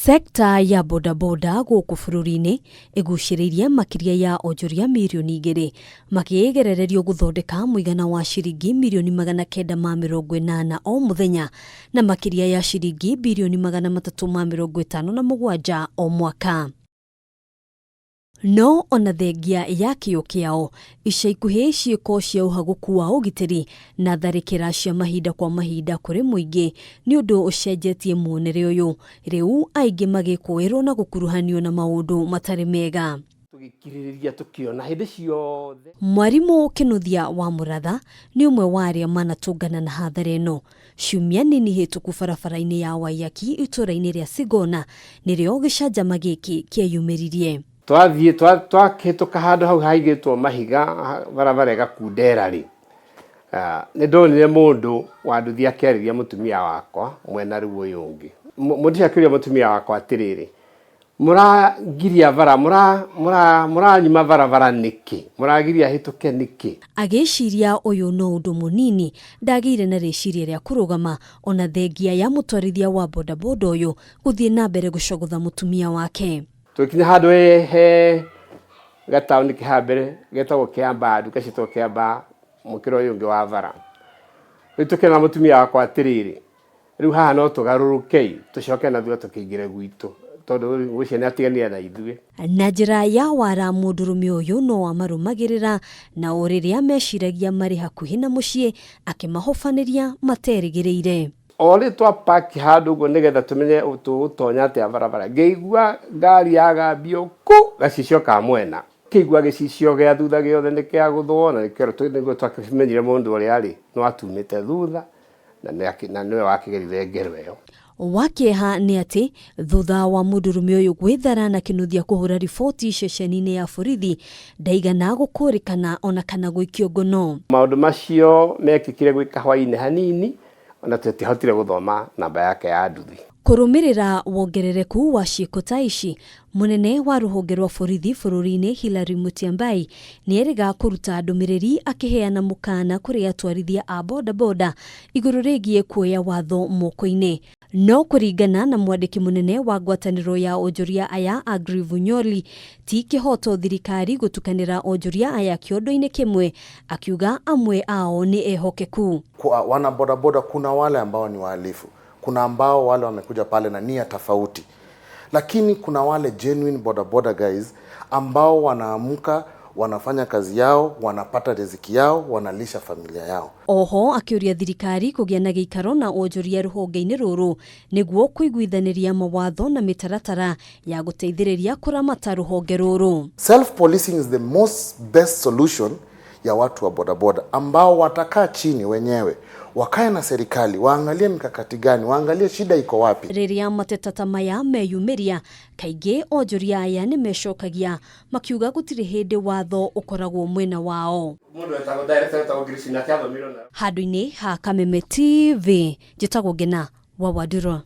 Sekta ya bodaboda gũkũ bũrũri-inĩ ĩgucĩrĩirie makĩria ya onjoria mirioni 2 makĩgerererio gũthondeka mũigana wa ciringi mirioni 980 o mũthenya na makĩria ya ciringi birioni 357 o mwaka. No ona thengia ya kĩo kĩao, ica ikuhĩ ciĩko cia ũhagũku wa ũgitĩri na tharĩkĩra cia mahinda kwa mahinda kũrĩ mũingĩ nĩ ũndũ ũcenjetie muonere ũyũ, rĩu aingĩ magĩkũĩrwo na gũkuruhanio na maũndũ matarĩ mega. Mwarimũ Kĩnuthia wa Mũratha nĩ ũmwe wa arĩa manatũngana na hathara ĩno. Ciumia nini hĩtũku barabara-inĩ ya Waiyaki itũũra-inĩ rĩa Sigona nĩrĩo gĩcanjama gĩkĩ kĩeyumĩririe. Twahĩtũka handũ hau haigĩtwo mahiga barabara ĩgakundera rĩ. Nĩndonire mũndũ wanduthi akĩarĩria mũtumia wakwa mwena rĩu ũyũ ũngĩ. Mũndũ akĩũria mũtumia wakwa atĩrĩrĩ, mũragiria bara mũranyima barabara nĩkĩ? Mũragiria hĩtũke nĩkĩ? Agĩciria ũyũ no ũndũ mũnini ndagĩire na rĩciria rĩa kũrũgama ona thengia ya mũtwarithia wa bodaboda ũyũ gũthiĩ na mbere gũcogotha mũtumia wake. Tũkinya handũ he gataũni kĩhambere getagwo Kĩamba, nduka ciĩtagwo Kĩamba mũkĩra ũyũ ũngĩ wa bara. Rĩu tũkĩona mũtumia wakwa atĩrĩrĩ, rĩu haha no tũgarũrũke tũcoke na thutha tũkĩingĩre gwitũ tondũ ũcio nĩ atiganire na ithuĩ. Na njĩra ya wara mũndũrũme ũyũ no amarũmagĩrĩra na o rĩrĩa meciragia marĩ hakuhĩ na mũciĩ akĩmahobanĩria materĩgĩrĩire. Olĩ twapaki handũ ũguo nĩgetha tũmenye tũgũtonya atĩa barabara, ngĩigua ngari yagambio gacicio ka mwena. Kĩigua gĩcicio gĩa thutha gĩothe nĩ kĩa gũthwo na nĩguo twakĩmenyire mũndũ ũrĩa arĩ no atumĩte thutha na nĩwe wakĩgerire ngero ĩyo. Wakĩeha nĩ atĩ thutha wa mũndũrũme ũyũ gwĩthara na Kĩnuthia kũhũra riboti ceceni-inĩ ya borithi ndaigana gũkũrĩkana ona kana gũikio ngono. Maũndũ macio mekĩkire gwĩ kahũa-inĩ hanini ona tũtihotire gũthoma namba yake ya nduthi. Kũrũmĩrĩra wongerereku wa ciĩko ta ici, mũnene wa rũhonge rwa borithi bũrũri-inĩ Hilary Mutyambai nĩerĩga kũruta ndũmĩrĩri akĩheana mũkana kũrĩ atwarithia a bodaboda igũrũ rĩgiĩ kuoya watho moko-inĩ. No kũringana na mwandĩki mũnene wa ngwatanĩro ya onjoria aya Aggrey Vunyoli, ti kĩhoto thirikari gũtukanĩra onjoria aya kĩondo-inĩ kĩmwe, akiuga amwe ao nĩ ehokeku. Kwa wana bodaboda kuna wale ambao ni wahalifu, kuna ambao wale wamekuja pale na nia tofauti, lakini kuna wale genuine bodaboda guys ambao wanaamka wanafanya kazi yao, wanapata riziki yao, wanalisha familia yao. Oho akĩũria thirikari kũgĩa na gĩikaro na onjoria rũhonge-inĩ rũrũ nĩguo kũiguithanĩria mawatho na mĩtaratara ya gũteithĩrĩria kũramata rũhonge rũrũ. Self policing is the most best solution ya watu wa bodaboda ambao watakaa chini wenyewe wakae na serikali waangalie mikakati gani, waangalie shida iko wapi. Rĩrĩa mateta ta maya meyumĩria, kaingĩ onjoria aya nĩ mecokagia makiuga gũtirĩ hĩndĩ watho ũkoragwo mwena wao. Handũ-inĩ ha Kameme TV, njĩtagwo Ngina wa Wandĩrwo.